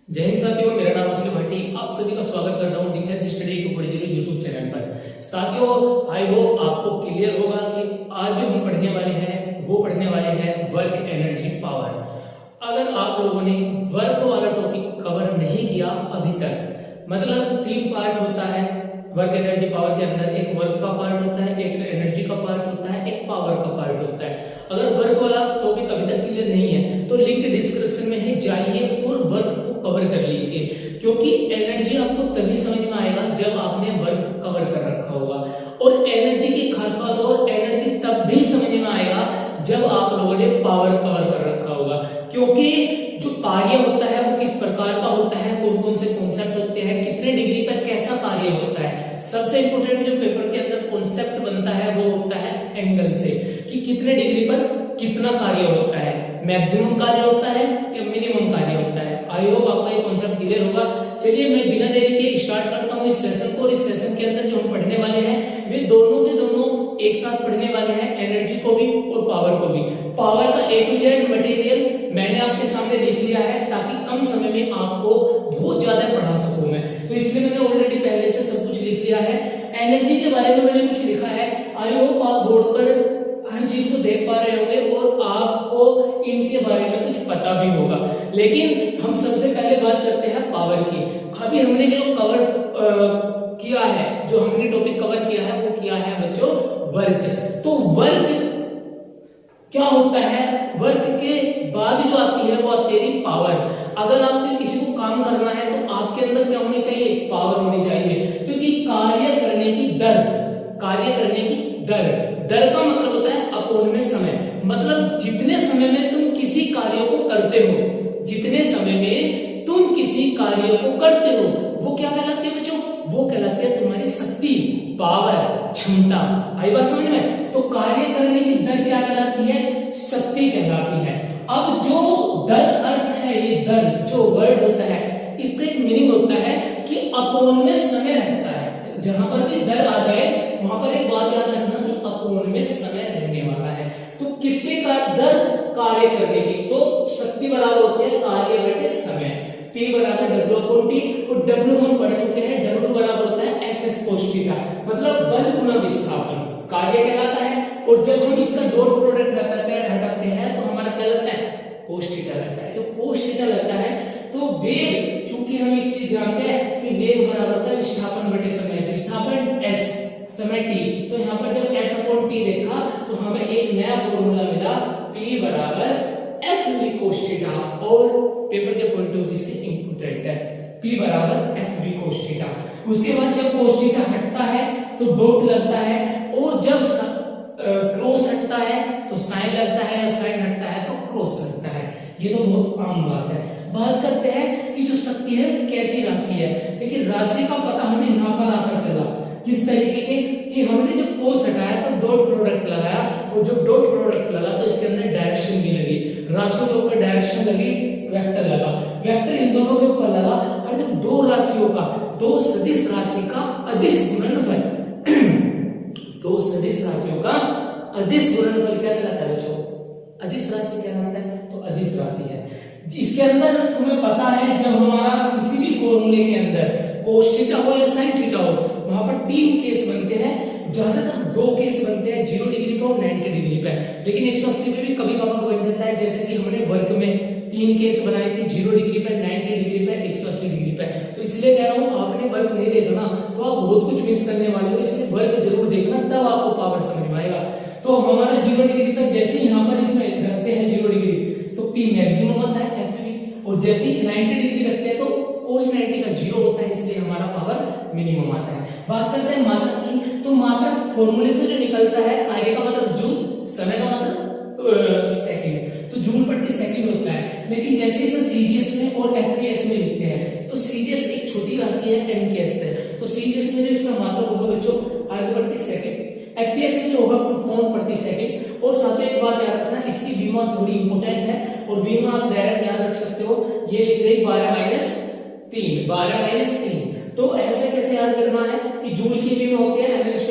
जय हिंद साथियों, मेरा नाम अखिल भाटी। आप सभी का स्वागत करता हूं डिफेंस स्टडी के यूट्यूब चैनल पर। साथियों, आई होप आपको क्लियर होगा कि आज जो हम पढ़ने वाले हैं वो पढ़ने वाले हैं वर्क एनर्जी पावर। अगर आप लोगों ने वर्क वाला टॉपिक कवर नहीं किया अभी तक, मतलब 3 पार्ट होता है वर्क एनर्जी पावर के अंदर। एक वर्क का पार्ट होता है, एक एनर्जी का पार्ट होता है, एक पावर का पार्ट होता है। अगर वर्क वाला टॉपिक अभी तक क्लियर नहीं है तो लिंक डिस्क्रिप्शन में है, जाइए और वर्क को कवर कर लीजिए, क्योंकि एनर्जी आपको तभी समझ में आएगा जब आपने वर्क कवर कर रखा होगा। और एनर्जी की खास बात, और एनर्जी तब भी समझ में आएगा जब आप लोगों ने पावर कवर कर रखा होगा, क्योंकि जो कार्य होता है वो किस प्रकार का होता है, कौन कौन से कॉन्सेप्ट होते हैं, कितने डिग्री पर कैसा कार्य होता है। सबसे इंपोर्टेंट जो पेपर के अंदर कॉन्सेप्ट बनता है वो होता है एंगल से, कि कितने डिग्री पर कितना कार्य होता है, मैक्सिमम कार्य होता है या मिनिमम कार्य होता है। आई होप आपका ये कॉन्सेप्ट क्लियर होगा। चलिए मैं बिना देरी के स्टार्ट करता हूँ इस सेशन को। और इस सेशन के अंदर जो हम पढ़ने वाले हैं वे दोनों के दोनों एक साथ पढ़ने वाले हैं, एनर्जी को भी और पावर को भी। पावर का A to Z मटेरियल मैंने आपके सामने लिख लिया है ताकि कम समय में आपको बहुत ज्यादा पढ़ा सकूं मैं, तो इसलिए मैंने ऑलरेडी पहले से सब कुछ लिख लिया है। एनर्जी के बारे में मैंने कुछ लिखा है। आई होप आप बोर्ड पर हर चीज को देख पा रहे होंगे और आपको इनके बारे में कुछ पता भी होगा। लेकिन हम सबसे पहले बात करते हैं पावर की। अभी हमने जो कवर किया है, जो हमने टॉपिक कवर किया है वो किया है बच्चों वर्क। तो वर्क क्या होता है, वर्क के बाद जो आती है वो आती है पावर। अगर आपको किसी को काम करना है तो आपके अंदर क्या होनी चाहिए, पावर होनी चाहिए, क्योंकि कार्य करने की दर, कार्य करने की दर, दर का मतलब होता है अपॉन में समय। मतलब जितने समय में तुम किसी कार्य को करते हो, जितने समय में तुम किसी कार्य को करते हो वो क्या कहलाती है बच्चों, वो कहलाती है तुम्हारी शक्ति, पावर, क्षमता। आई बात समझ में? तो कार्य करने की दर क्या कहलाती है, शक्ति कहलाती है। अब जो दर अर्थ है, ये दर जो वर्ड होता है इसका एक मीनिंग होता है कि अपॉन में समय रहता है। जहां पर भी दर आ जाए वहां पर एक बात याद रखना कि अपॉन में समय रहने वाला है। तो किसके का दर, कार्य करने की, तो शक्ति बराबर होती है कार्य बटे समय। P बराबर W अपॉन T, और W हम पढ़ चुके हैं, W बराबर होता है Fs cos थीटा, मतलब बल गुना विस्थापन, कार्य कहलाता है। और जब हम इसका डॉट प्रोडक्ट हटाते हैं तो हमारा क्या लगता है, cos थीटा लगता है। जब cos थीटा लगता है तो वेग, चूंकि हम एक चीज जानते हैं कि वेग बराबर होता है विस्थापन बटे समय, विस्थापन s, समय t। तो यहाँ पर जब s अपॉन t देखा तो हमें एक नया फॉर्मूला मिला, P बराबर F v cos थीटा, और पेपर के पॉइंट ऑफ व्यू से इंपॉर्टेंट है, P बराबर F v cos थीटा। उसके बाद जब cos थीटा हटता है तो डॉट लगता है, और जब क्रॉस हटता है तो साइन लगता है, या साइन हटता है तो क्रॉस लगता है। ये तो बहुत आम बात है। बात करते हैं कि जो शक्ति है कैसी राशि है, लेकिन राशि का पता हमें यहाँ पर आकर चला किस तरीके के, कि हमने जब कोस हटाया तो डॉट प्रोडक्ट लगाया, और जब डॉट प्रोडक्ट लगा तो इसके अंदर डायरेक्शन भी लगी, राशियों के ऊपर डायरेक्शन लगी, वेक्टर लगा, वेक्टर इन दोनों के ऊपर लगा। और जब दो राशियों का, दो सदिश राशि का अदिश गुणनफल दो सदिश राशियों का अदिश गुणनफल क्या कहलाता है बच्चों, अदिश राशि कहलाता है। तो अदिश राशि है, इसके अंदर तुम्हें पता है जब हमारा किसी भी फॉर्मूले के अंदर cos थीटा हो या sin थीटा हो, वहां पर 3 केस बनते हैं, ज्यादातर 2 केस बनते हैं, 0 डिग्री पे और 90 डिग्री पे। लेकिन 180 पे भी कभी कभार बन जाता है, जैसे कि हमने वर्क में 3 केस बनाए थे, 0 डिग्री पे, 90 डिग्री पे, 180 डिग्री पे। तो इसलिए कह रहा हूँ, आपने वर्क नहीं देखा ना तो आप बहुत कुछ मिस करने वाले हो, इसलिए वर्क जरूर देखना, तब आपको पावर समझ में आएगा। तो हमारा 0 डिग्री पे जैसे यहाँ पर इसमें रखते हैं 0 डिग्री तो P मैक्सिमम होता है Fv, और जैसे 90 डिग्री रखते हैं तो cos 90 का 0 होता है, इसलिए हमारा पावर मिनिमम आता है। बात करते हैं मात्रक की। तो मात्रक फॉर्मूले से जो निकलता है, कार्य का मतलब जूल, समय का मतलब सेकंड, तो जूल प्रति सेकंड होता है। लेकिन जैसे इसे सीजीएस में और एफपीएस में लिखते हैं, तो सीजीएस एक छोटी राशि है एमकेएस से, तो सीजीएस में जो इसका मात्रक होगा बच्चों अर्ग प्रति सेकंड, एफपीएस में जो होगा फुट प्रति सेकंड। और साथ ही एक बात याद रखना, इसकी विमा थोड़ी इंपॉर्टेंट है, और विमा आप डायरेक्ट याद रख सकते हो, ये लिख रहे 12 - 3। तो ऐसे कैसे याद करना है कि जूल की विमा होती है n/t -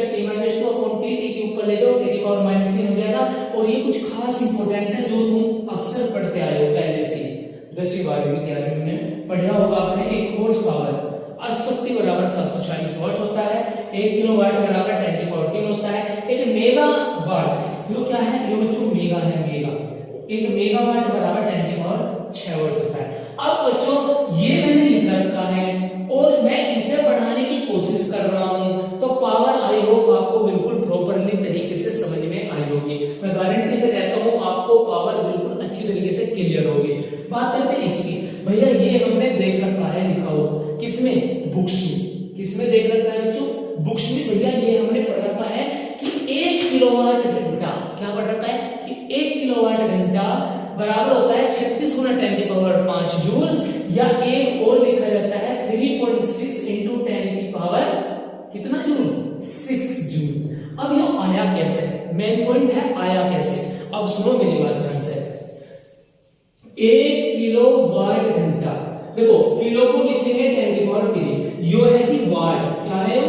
2 अपॉन t, t के ऊपर ले जाओ 10⁻³ हो जाएगा। और ये कुछ खास इंपॉर्टेंट है जो तुम अक्सर पढ़ते आए हो पहले से, 10वीं 12वीं की तैयारी में पढ़ा होगा। शक्ति बराबर 740 वाट होता है। 1 किलोवाट बराबर 10 की पावर 3 होता है। एक मेगावाट जो क्या है, ये बच्चों मेगा है, मेगा, एक मेगावाट बराबर 10 की पावर 6 वाट होता है। अब बच्चों ये मैंने लिख रखा है और मैं इसे बढ़ाने की कोशिश कर रहा हूं, तो पावर आई होप आपको बिल्कुल प्रॉपरली तरीके से समझ में आई होगी। मैं गारंटी से कहता हूं आपको पावर बिल्कुल अच्छी तरीके से क्लियर होगी। बात करते हैं इसकी। भैया ये हमने देख रखा है लिखा हुआ, किसमें, बुक्स में। किसमें देख रखा है बच्चों, बुक्स में। भैया ये हमने पढ़ रखा है कि 1 किलोवाट घंटा, क्या पढ़ रखा है कि 1 किलोवाट घंटा बराबर होता है 36 गुना 10 की पावर 5 जूल, या एक और लिखा जाता है 3.6 इंटू 10 की पावर कितना जूल, 6 जूल। अब ये आया कैसे, मेन पॉइंट है आया कैसे। अब सुनो मेरी बात ध्यान से। 1 किलोवाट घंटा, देखो किलो को लिखेंगे 10 की पावर 3, यो है जी वाट, क्या है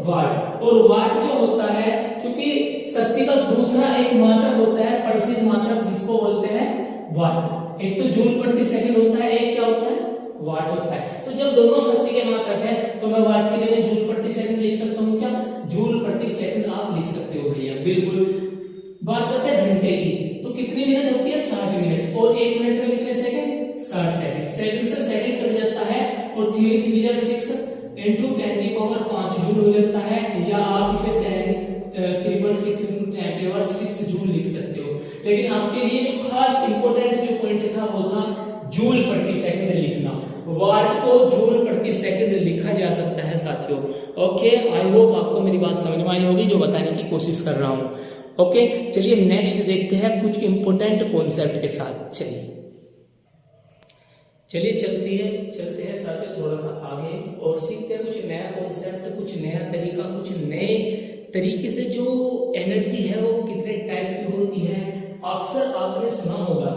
वाट। और वाट जो होता है, क्योंकि शक्ति का दूसरा एक मात्रक होता है प्रसिद्ध मात्रक जिसको बोलते हैं वाट। एक तो जूल प्रति सेकंड होता है, एक क्या होता है वाट होता है। तो जब दोनों शक्ति के मात्रक है तो मैं वाट की जगह जूल प्रति सेकंड लिख सकता हूं, क्या जूल प्रति सेकंड आप लिख सकते हो भैया, बिल्कुल। बात करते हैं घंटे की, तो कितनी मिनट होती है 60 मिनट, और 1 मिनट में कितने सेकंड 60 सेकंड। सेकंड से सेकंड कट जाता है और 3 3 जा 6 इंटू 10 की पावर 5 जूल हो जाता है, या आप इसे 3.6 इंटू 10 की पावर 6 जूल लिख सकते हो। लेकिन आपके लिए जो खास इंपॉर्टेंट जो पॉइंट था वो था जूल प्रति सेकंड लिखना। वाट को जूल प्रति सेकंड लिखा जा सकता है साथियों। ओके, आई होप आपको मेरी बात समझ में आई होगी जो बताने की कोशिश कर रहा हूं। ओके, चलिए नेक्स्ट देखते हैं कुछ इंपॉर्टेंट कॉन्सेप्ट के साथ। चलिए चलते हैं साथियों थोड़ा सा आगे और सीखते हैं कुछ नया कॉन्सेप्ट, कुछ नया तरीका, कुछ नए तरीके से जो एनर्जी है वो कितने टाइप की होती है। अक्सर आपने सुना होगा,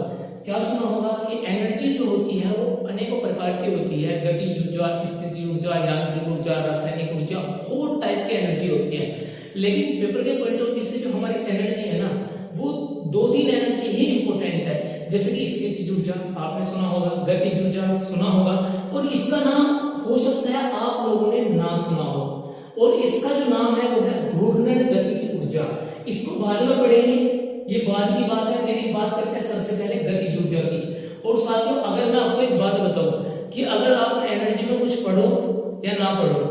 क्या सुना होगा कि एनर्जी जो होती है वो अनेकों प्रकार की होती है। गतिज ऊर्जा, स्थिति ऊर्जा, यांत्रिक ऊर्जा, रासायनिक ऊर्जा, बहुत टाइप की एनर्जी होती है। लेकिन पेपर के पॉइंट ऑफ व्यू से जो हमारी एनर्जी है ना, वो 2-3 एनर्जी ही इंपॉर्टेंट है। जैसे कि स्थितिज ऊर्जा आपने सुना होगा, गतिज ऊर्जा सुना होगा, और इसका नाम हो सकता है आप लोगों ने ना सुना हो, और इसका जो नाम है वो है घूर्णन गतिज ऊर्जा। इसको बाद में पढ़ेंगे, ये बाद की बात है, लेकिन बात करते हैं सबसे पहले गतिज ऊर्जा की। और साथियों अगर मैं आपको एक बात बताऊं कि अगर आप एनर्जी में कुछ पढ़ो या ना पढ़ो,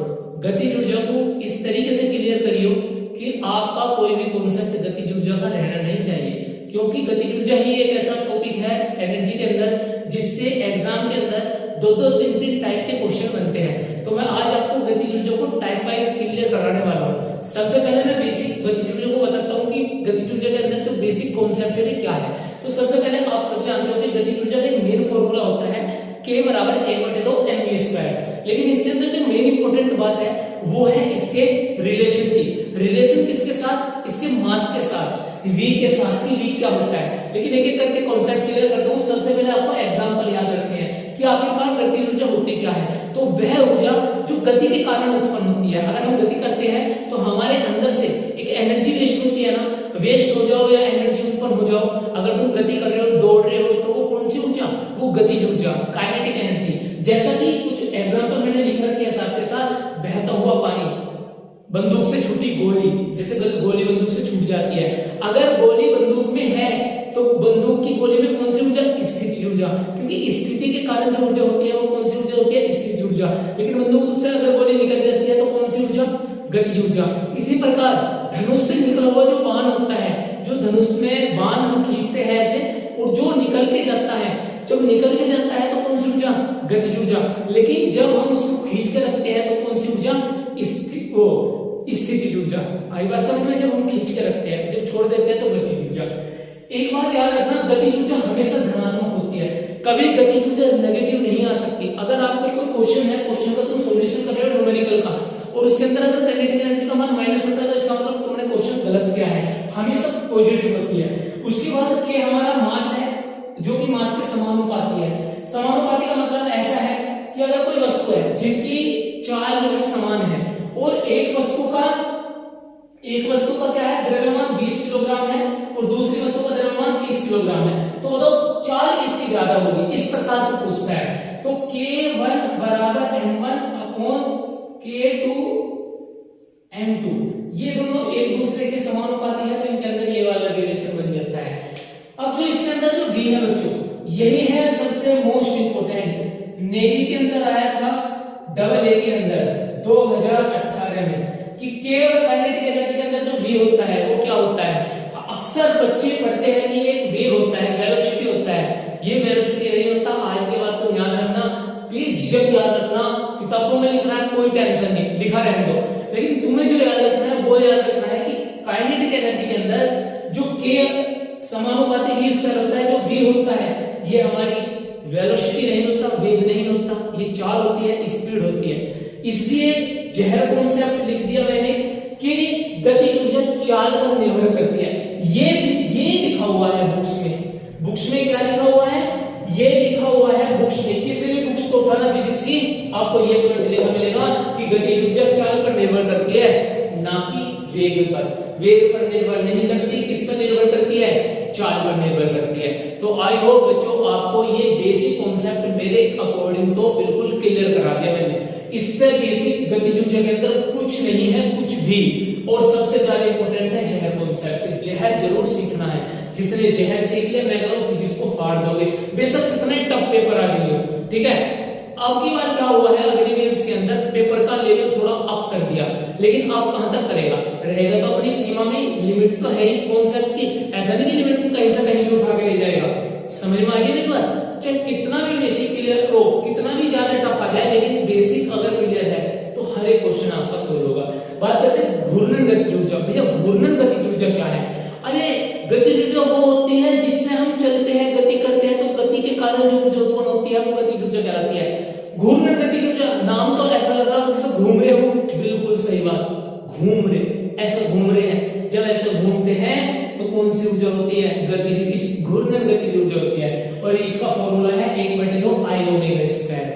गतिज ऊर्जा को इस तरीके से क्लियर करियो कि आपका कोई भी कॉन्सेप्ट गतिज ऊर्जा का रहना नहीं चाहिए, क्योंकि गतिज ऊर्जा ही एक ऐसा टॉपिक है एनर्जी के अंदर जिससे एग्जाम के अंदर 2-2, 3-3 टाइप के क्वेश्चन बनते हैं। तो मैं आज आपको गतिज ऊर्जा को टाइप वाइज क्लियर कराने वाला हूं। सबसे पहले मैं बेसिक गतिज ऊर्जा को बताता हूं कि गतिज ऊर्जा के अंदर जो बेसिक कॉन्सेप्ट है क्या है। तो सबसे पहले आप सब जानते हो कि गतिज ऊर्जा का मेन फॉर्मूला होता है K बराबर 1/2 mv²। लेकिन इसके अंदर जो मेन इंपॉर्टेंट बात है वो है इसके रिलेशन की। रिलेशन किसके साथ, इसके मास के साथ, v के साथ। कि v क्या होता है, लेकिन एक एक करके कॉन्सेप्ट क्लियर करता हूं। सबसे पहले आपको एग्जांपल याद रखने हैं कि आखिरकार गतिज ऊर्जा होती क्या है। तो वह ऊर्जा जो गति के कारण उत्पन्न होती है। अगर हम गति करते हैं तो हमारे अंदर से एक एनर्जी वेस्ट होती है ना, वेस्ट हो जाओ या एनर्जी उत्पन्न हो जाओ, अगर तुम गति कर रहे हो, दौड़ रहे हो, तो वो कौन सी ऊर्जा, वो गतिज ऊर्जा, काइनेटिक एनर्जी। जैसा कि कुछ एग्जांपल मैंने लिख रखे हैं साथ के साथ, बहता हुआ पानी, बंदूक से छूटी गोली, जैसे गोली बंदूक से छूट जाती है। अगर गोली बंदूक में है तो बंदूक की गोली में कौन सी ऊर्जा, स्थिति ऊर्जा, क्योंकि स्थिति के कारण जो ऊर्जा होती है वो कौन सी ऊर्जा होती है, स्थिति ऊर्जा। लेकिन बंदूक से अगर गोली निकल जाती है तो कौन सी ऊर्जा, गतिज ऊर्जा। इसी प्रकार धनुष से निकला हुआ जो बाण होता है, जो धनुष में बाण हम खींचते हैं ऐसे, और जो निकल के जाता है, जब निकल के जाता है तो कौन सी ऊर्जा, गतिज ऊर्जा। लेकिन जब हम उसको खींच के रखते हैं तो कौन सी ऊर्जा, स्थितिज ऊर्जा। आई बात समझ में, जब हम खींच के रखते हैं, जब छोड़ देते हैं तो गतिज ऊर्जा। एक बात याद रखना, गतिज ऊर्जा हमेशा धनात्मक होती है, कभी गतिज ऊर्जा नेगेटिव नहीं आ सकती। अगर आपको कोई क्वेश्चन है, क्वेश्चन का तुम सॉल्यूशन कर रहे हो न्यूमेरिकल का, और उसके अंदर अगर काइनेटिक एनर्जी का मान माइनस होता है तो इसका मतलब तुमने क्वेश्चन गलत किया है, हमेशा पॉजिटिव होती है। उसके बाद के हमारा मास है जो कि मास के समानुपाती है। समानुपाती का मतलब ऐसा है कि अगर कोई वस्तु है जिनकी चाल जो है समान है, और एक वस्तु का क्या है, द्रव्यमान 20 किलोग्राम है और दूसरी वस्तु का द्रव्यमान 30 किलोग्राम है, तो बताओ चाल किसकी ज्यादा होगी, इस प्रकार से पूछता है। तो K1 बराबर m1 अपॉन K2M2 ये दोनों एक दूसरे के समानुपाती है, तो इनके अंदर ये वाला रिलेशन बन जाता है। अब जो इसके अंदर जो V है बच्चों, यही है सबसे मोस्ट इंपोर्टेंट। नेवी के अंदर आया था AA के अंदर 2018 में कि केवल काइनेटिक एनर्जी के अंदर जो V होता है वो क्या होता है। अक्सर बच्चे पढ़ते हैं कि एक वेग होता है, वेलोसिटी होता है, ये वेलोसिटी नहीं होता। आज के बाद तो याद रखना, प्लीज जब याद रखना, किताबों में लिख रहा है कोई टेंशन नहीं, लिखा रहने दो, लेकिन तुम्हें जो याद रखना है वो याद रखना है कि काइनेटिक एनर्जी के अंदर जो K समानुपाती V स्क्वायर होता है, जो V होता है, ये हमारी वेलोसिटी नहीं होता, वेग नहीं होता, ये चाल होती है, स्पीड होती है। इसलिए जहर कॉन्सेप्ट लिख दिया मैंने कि गति ऊर्जा चाल पर निर्भर करती है। ये लिखा हुआ है बुक्स में। बुक्स में क्या लिखा हुआ है, ये लिखा हुआ है बुक्स में। किसी भी बुक्स को उठाना फिजिक्स की, आपको ये पॉइंट लिखा मिलेगा कि गति ऊर्जा चाल पर निर्भर करती है, ना कि वेग पर। वेग पर निर्भर नहीं करती, किस पर निर्भर करती है, चाल पर निर्भर करती है। तो आई होप बच्चों आपको ये बेसिक कॉन्सेप्ट मेरे अकॉर्डिंग तो बिल्कुल क्लियर करा दिया मैंने। इससे बेसिक गतिज ऊर्जा के अंदर कुछ नहीं है, कुछ भी। और सबसे ज्यादा इंपॉर्टेंट है जहर कॉन्सेप्ट। जहर जरूर सीखना है, जिसने जहर सीख लिया मैं कह रहा हूं फिजिक्स को फाड़ दोगे, बेशक कितने टफ पेपर आ जाएंगे, ठीक है। अब की बार क्या हुआ है, अग्निवीर के अंदर पेपर का लेवल थोड़ा अप कर दिया, लेकिन अब कहां तक करेगा, रहेगा तो अपनी सीमा में, लिमिट तो है ही कॉन्सेप्ट की। ऐसा नहीं कि लिमिट को कहीं से कहीं भी उठा के ले जाएगा। समझ में आ गई मेरी बात। चाहे कितना भी बेसिक क्लियर हो, कितना भी ज्यादा टफ आ जाए, लेकिन बेसिक अगर क्लियर है तो हर एक क्वेश्चन आपका सोल्व होगा। बात करते हैं घूर्णन गतिज ऊर्जा। भैया घूर्णन गतिज ऊर्जा क्या है? अरे गतिज ऊर्जा वो होती है जिससे हम चलते हैं, गति करते हैं, तो गति के कारण जो ऊर्जा उत्पन्न होती है वो गतिज ऊर्जा कहलाती है। घूर्णन गतिज ऊर्जा, नाम तो ऐसा लग रहा है जैसे घूम रहे हो, बिल्कुल सही बात, घूम रहे, ऐसे घूम रहे हैं। जब ऐसे घूमते हैं तो कौन सी ऊर्जा होती है, गतिज, इस घूर्णन गतिज ऊर्जा होती है। और इसका फॉर्मूला है 1/2 I ओमेगा स्क्वायर।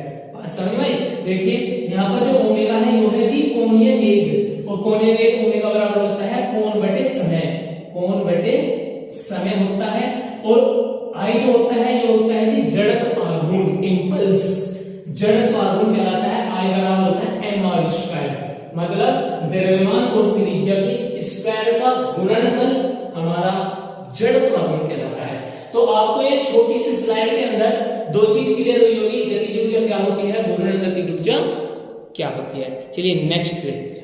समझ में? देखिए यहाँ पर जो ओमेगा है वो है जी कोणीय वेग, और कोणीय वेग ओमेगा बराबर होता है कोण बटे समय, कोण बटे समय होता है। और I जो होता है ये होता है जी जड़त्व आघूर्ण, इंपल्स, जड़त्व आघूर्ण कहलाता है। I बराबर होता है mr स्क्वायर, मतलब द्रव्यमान और त्रिज्या के स्क्वायर का गुणनफल हमारा जड़त्व आघूर्ण कहलाता है। तो आपको ये छोटी सी स्लाइड के अंदर दो चीज क्लियर हुई होगी, गतिज ऊर्जा क्या होती है, घूर्णन गतिज ऊर्जा क्या होती है। चलिए नेक्स्ट देखते हैं।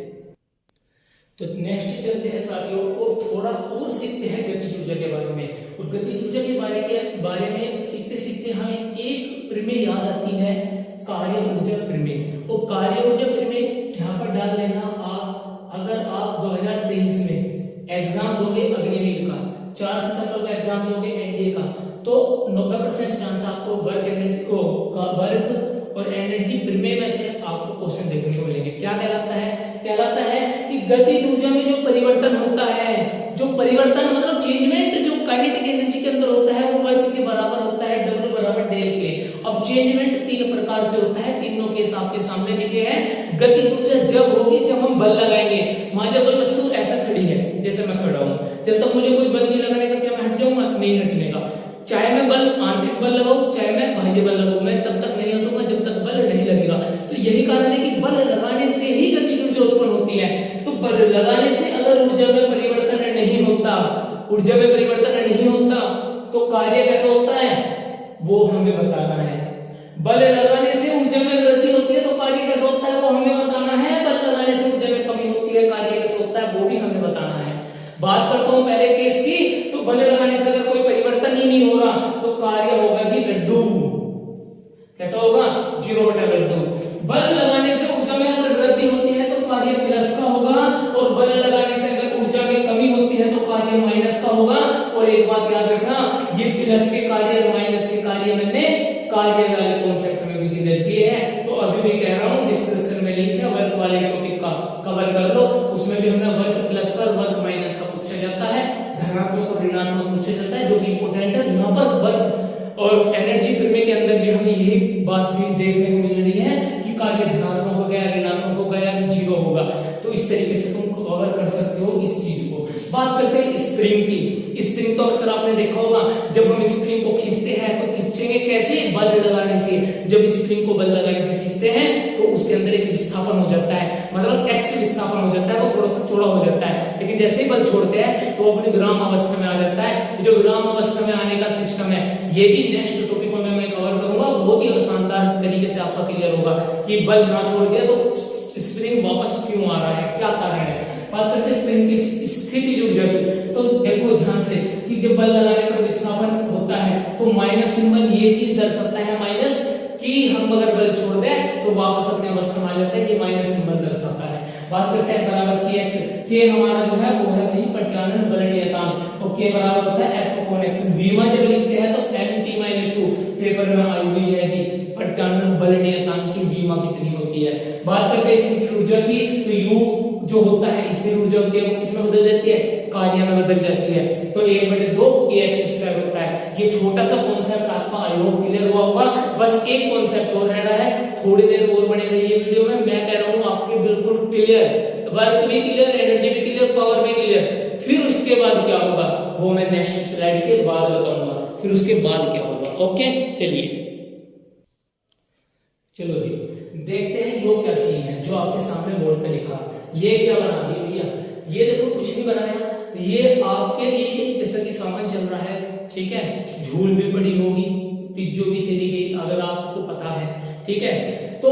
तो नेक्स्ट चलते हैं साथियों और थोड़ा और सीखते हैं गतिज ऊर्जा के बारे में। और गतिज ऊर्जा के बारे में सीखते सीखते हमें एक प्रमेय याद आती है, कार्य ऊर्जा प्रमेय। और कार्य ऊर्जा प्रमेय यहाँ पर डाल लेना आप। अगर आप 2023 में एग्जाम दोगे अग्निवीर का, 4 सितंबर को एग्जाम दोगे एनडीए का, तो 90% चांस आपको वर्क और एनर्जी प्रमेय में से आपको क्वेश्चन देखने को मिलेंगे। क्या कहलाता है? कहलाता है कि गतिज ऊर्जा में जो परिवर्तन होता है, जो परिवर्तन मतलब चेंजमेंट जो काइनेटिक एनर्जी के अंदर होता है वो वर्क के बराबर होता है, W बराबर डेल के। अब चेंजमेंट 3 प्रकार से होता है, तीनों केस आपके सामने दिखे हैं। गतिज ऊर्जा जब होगी जब हम बल लगाएंगे। मान लो कोई वस्तु ऐसा खड़ी है, जैसे मैं खड़ा हूं, जब तक मुझे कोई बल नहीं लगाने का क्या मैं हट जाऊंगा? नहीं हटने का। चाहे मैं बल आंतरिक बल लगाऊं, चाहे मैं बाह्य बल लगाऊं, मैं तब तक नहीं हटूंगा जब तक बल नहीं लगेगा। तो यही कारण है कि बल लगाने से ही गतिज ऊर्जा उत्पन्न होती है। तो बल लगाने से अगर ऊर्जा में परिवर्तन नहीं होता, ऊर्जा में परिवर्तन नहीं होता तो कार्य कैसा होता है वो हमें बताना है। बल लगाने से ऊर्जा में वृद्धि होती है तो कार्य कैसा होता है वो हमें बताना है। बल लगाने से ऊर्जा में कमी होती है, कार्य कैसा होता है वो भी हमें बताना है। बात करता हूं पहले केस की, तो बल लगाने से अगर कोई परिवर्तन ही नहीं हो रहा तो कार्य होगा जी लड्डू। कैसा होगा? 0/2। बल लगाने से ऊर्जा में अगर वृद्धि होती है तो कार्य प्लस का होगा, और बल लगाने से अगर ऊर्जा में कमी होती है तो कार्य माइनस का होगा। और एक बात याद रखना, ये प्लस के कार्य और माइनस के कार्य मैंने कार्य वाले कॉन्सेप्ट में भी क्लियर किए हैं। तो अभी भी कह रहा हूं डिस्क्रिप्शन में लिंक है, वर्क वाले टॉपिक का कवर कर लो। उसमें भी हमने वर्क प्लस का और वर्क माइनस का पूछा जाता है, धनात्मक और ऋणात्मक पूछा जाता है, जो कि इंपोर्टेंट है। यहाँ पर वर्क और एनर्जी प्रमेय के अंदर भी हमें यही बात देखने को मिल रही है कि कार्य धनात्मक हो गया, ऋणात्मक हो गया, 0 होगा। तो इस तरीके से तुम कवर कर सकते हो इस चीज को। बात करते हैं स्प्रिंग की। स्प्रिंग तो अक्सर आपने देखा होगा, जब हम स्प्रिंग को खींचते हैं तो खींचेंगे कैसे? बल लगाने से। जब स्प्रिंग को बल लगाने से खींचते हैं तो उसके अंदर एक विस्थापन हो जाता है, मतलब एक्स विस्थापन हो जाता है, वो थोड़ा सा चौड़ा हो जाता है। लेकिन जैसे ही बल छोड़ते हैं तो अपनी विराम अवस्था में आ जाता है। जो विराम अवस्था में आने का सिस्टम है ये भी नेक्स्ट टॉपिक में मैं कवर करूंगा, बहुत ही शानदार तरीके से आपका क्लियर होगा कि बल यहाँ छोड़ दिया तो स्प्रिंग वापस क्यों आ रहा है, क्या कारण है। बात करते हैं स्प्रिंग की स्थिति ऊर्जा की, तो देखो ध्यान से कि जब बल लगाने पर विस्थापन होता है तो माइनस सिंबल ये चीज दर्शाता है, माइनस कि हम अगर बल छोड़ दें तो वापस अपने अवस्था में आ जाता है, ये माइनस सिंबल दर्शाता है। बात करते हैं बराबर kx, k हमारा जो है वो है भाई प्रत्यानयन बल नियतांक, और k बराबर होता है f अपॉन x। बीमा जब लिखते हैं तो mt-2 पेपर में आई हुई है जी, प्रत्यानयन बल नियतांक की बीमा कितनी होती है। बात करते हैं स्थिर ऊर्जा की, तो u जो होता है स्थिर ऊर्जा होती है वो किसमें बदल जाती है, कार्य में बदल जाती है, तो 1/2 kx² होता है। ये छोटा सा कॉन्सेप्ट आपका आई होप क्लियर हुआ होगा। बस एक कॉन्सेप्ट और रह रहा है, थोड़ी देर और बने रहिए वीडियो में, मैं कह रहा हूँ आपके बिल्कुल क्लियर, वर्क भी क्लियर, एनर्जी भी क्लियर, पावर भी क्लियर। फिर उसके बाद क्या होगा वो मैं नेक्स्ट स्लाइड के बाद बताऊंगा, फिर उसके बाद क्या होगा। ओके चलिए, चलो जी देखते हैं यो क्या सीन है जो आपके सामने बोर्ड पे लिखा। ये क्या बना दिया भैया, ये देखो कुछ नहीं बनाया, ये आपके लिए जैसा कि सामान चल रहा है, ठीक है, झूल भी पड़ी होगी, तिज्जो भी चली गई अगर आपको पता है, ठीक है। तो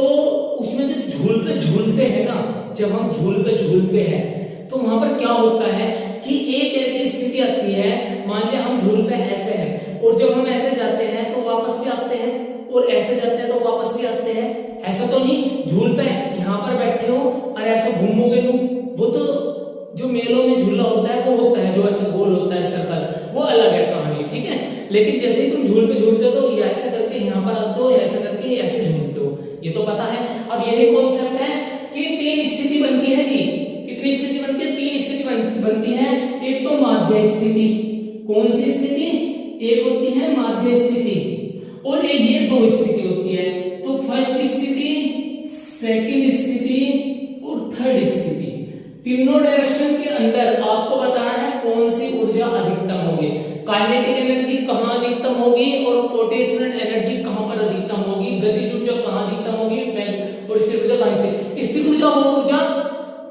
उसमें जब झूल पे झूलते हैं ना, जब हम झूल पे झूलते हैं तो वहां पर क्या होता है कि एक ऐसी स्थिति आती है, मान लिया हम झूल पे ऐसे हैं और जब हम ऐसे जाते हैं तो वापस भी आते हैं, और ऐसे जाते हैं तो वापस भी आते हैं। ऐसा तो नहीं झूल पे यहाँ पर बैठे हो और ऐसे घूमोगे, वो तो जो मेलों में झूला होता है वो होता है जो ऐसा गोल होता है सर्कल, वो अलग है कहानी, ठीक है। लेकिन जैसे ही तुम झूल पे झूलते हो तो ये ऐसे करके यहाँ पर आते हो, ऐसे करके ऐसे झूलते हो, ये तो पता है। अब यही कॉन्सेप्ट है कि 3 स्थिति बनती है जी, कितनी स्थिति बनती है, 3 स्थिति बनती है। एक तो माध्य स्थिति, कौन सी स्थिति, एक होती है माध्य स्थिति और ये 2 स्थिति होती है। तो फर्स्ट स्थिति, सेकंड स्थिति और थर्ड स्थिति, तीनों डायरेक्शन के अंदर आपको बताना है कौन सी ऊर्जा अधिकतम होगी, काइनेटिक एनर्जी कहां अधिकतम होगी और पोटेंशियल एनर्जी कहां पर अधिकतम होगी, गतिज ऊर्जा कहां अधिकतम होगी और स्थिर ऊर्जा कहां से। स्थिर ऊर्जा वो ऊर्जा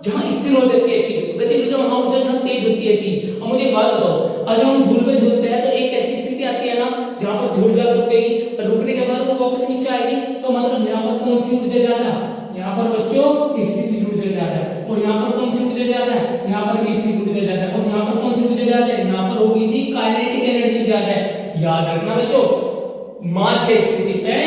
जहां स्थिर हो जाती है चीज, गतिज ऊर्जा वहां ऊर्जा जहां तेज होती है चीज। अब मुझे एक बात बताओ, अगर हम झूल पे झूलते हैं तो एक ऐसी स्थिति आती है ना जहां पर झूल जाकर रुकेगी, रुकने के बाद वो वापस नीचे आएगी, तो मतलब यहाँ पर कौन सी ऊर्जा ज्यादा, यहाँ पर बच्चों स्थितिज ऊर्जा ज्यादा है, और यहाँ पर कौन सी ऊर्जा ज्यादा है, यहाँ पर भी स्थितिज ऊर्जा ज्यादा है, और यहाँ पर कौन सी ऊर्जा ज्यादा है, यहाँ पर होगी जी काइनेटिक एनर्जी ज्यादा है। याद रखना बच्चों, माध्य स्थिति पे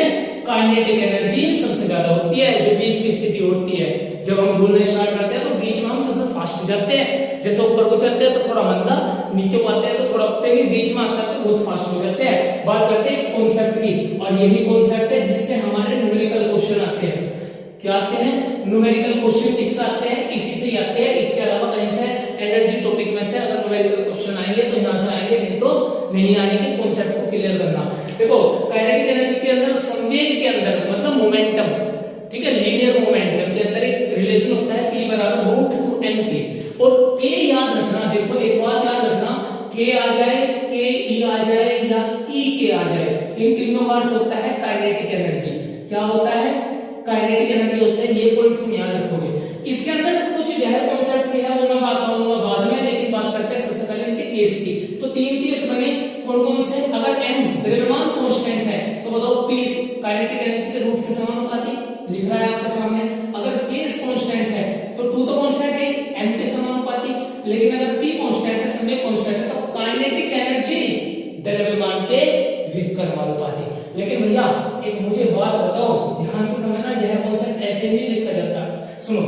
काइनेटिक एनर्जी सबसे ज्यादा होती है, जो बीच की स्थिति होती है। जब हम झूलने स्टार्ट करते हैं तो बीच में हम सबसे फास्ट जाते हैं, जैसे ऊपर को चलते हैं तो थोड़ा मंदा, नीचे को आते हैं तो थोड़ा तेज, बीच में आते हैं तो बहुत फास्ट हो जाते हैं। बात करते हैं इस कॉन्सेप्ट की, और यही कॉन्सेप्ट है जिससे हमारे न्यूमेरिकल क्वेश्चन आते हैं। क्या आते हैं, न्यूमेरिकल क्वेश्चन किससे आते हैं, इसी से आते हैं। इसके अलावा कहीं से एनर्जी टॉपिक में से अगर न्यूमेरिकल क्वेश्चन आएंगे तो यहाँ से आएंगे, नहीं तो नहीं आने के कॉन्सेप्ट को क्लियर करना। देखो काइनेटिक एनर्जी के अंदर, संवेग के अंदर मतलब मोमेंटम, ठीक है, लीनियर मोमेंटम के अंदर एक रिलेशन होता है P बराबर √2mk, और K याद रखना, देखो एक बात याद रखना, K आ जाए, K E आ जाए या E K आ जाए, इन तीनों का अर्थ होता है काइनेटिक एनर्जी। क्या होता है, काइनेटिक एनर्जी होता है, ये पॉइंट तुम याद रखोगे। इसके अंदर कुछ गहर कॉन्सेप्ट भी है, वो मैं बात करूंगा बाद में, लेकिन बात करते हैं सबसे पहले इनके केस की। तो 3 केस बने, कौन कौन से, अगर m द्रव्यमान कांस्टेंट है तो बताओ P काइनेटिक एनर्जी के रूट के समानुपाती, लिख रहा है आपके सामने। अगर K कांस्टेंट है तो 2 तो कांस्टेंट है, m के समानुपाती, लेकिन अगर P कांस्टेंट है, संवेग कांस्टेंट है, तो काइनेटिक एनर्जी द्रव्यमान के व्युत्क्रमानुपाती। लेकिन भैया एक मुझे बात बताओ, ध्यान से समझना, यह कॉन्सेप्ट ऐसे नहीं लिखा जाता। सुनो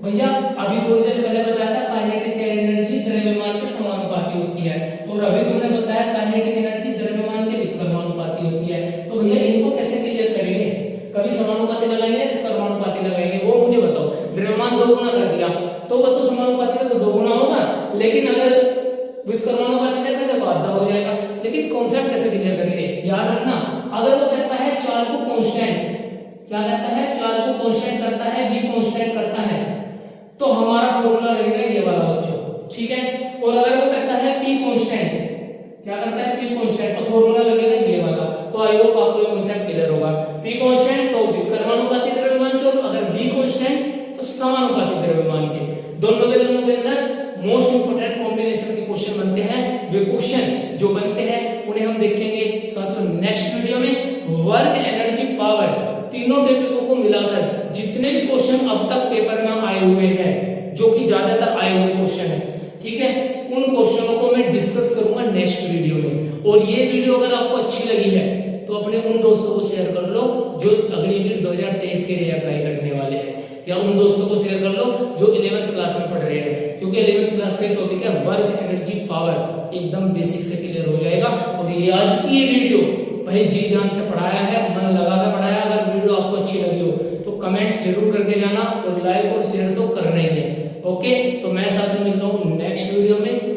भैया, अभी थोड़ी देर पहले बताया था काइनेटिक एनर्जी द्रव्यमान के समानुपाती होती है, और अभी तुमने बताया काइनेटिक एनर्जी द्रव्यमान के व्युत्क्रमानुपाती होती है। तो भैया इनको कैसे क्लियर करेंगे, कभी समानुपाती लगाएंगे, व्युत्क्रमानुपाती लगाएंगे, वो मुझे बताओ। द्रव्यमान 2 गुना कर दिया तो बताओ समानुपाती का तो 2 गुना होगा, लेकिन अगर व्युत्क्रमानुपाती देखा तो आधा हो जाएगा। लेकिन कॉन्सेप्ट कैसे क्लियर करेंगे, याद रखना, अगर वो कहता है चार को कांस्टेंट, क्या कहता है, चार को कांस्टेंट करता है, v कांस्टेंट करता है, तो हमारा फॉर्मूला रहेगा ये वाला बच्चों, ठीक है। और अगर वो कहता है p कांस्टेंट, क्या करता है, p कांस्टेंट, तो फॉर्मूला लगेगा ये वाला। तो आई होप आपको ये कांसेप्ट क्लियर होगा। p कांस्टेंट तो व्युत्क्रमानुपाती द्रव्यमान के, अगर v constant work, energy, power, तीनों टॉपिकों को मिलाकर जितने भी क्वेश्चन अब तक पेपर में आए हुए हैं, जो कि ज्यादातर आए हुए क्वेश्चन है, ठीक है, उन क्वेश्चनों को मैं डिस्कस करूंगा नेक्स्ट वीडियो में। और ये वीडियो अगर आपको अच्छी लगी है तो अपने उन दोस्तों को शेयर कर लो जो अग्निवीर 2023 के लिए अप्लाई करने वाले हैं, या उन दोस्तों को शेयर कर लो जो 11th क्लास में पढ़ रहे हैं, क्योंकि 11th क्लास का टॉपिक है वर्क, एनर्जी, पावर, एकदम बेसिक से क्लियर हो जाएगा। और ये आज की ये वीडियो भाई जी जान से पढ़ाया है, मन लगा कर पढ़ाया। अगर वीडियो आपको अच्छी लगी हो तो कमेंट जरूर करके जाना और लाइक और शेयर तो करना ही है। ओके, तो मैं साथ में मिलता हूँ नेक्स्ट वीडियो में।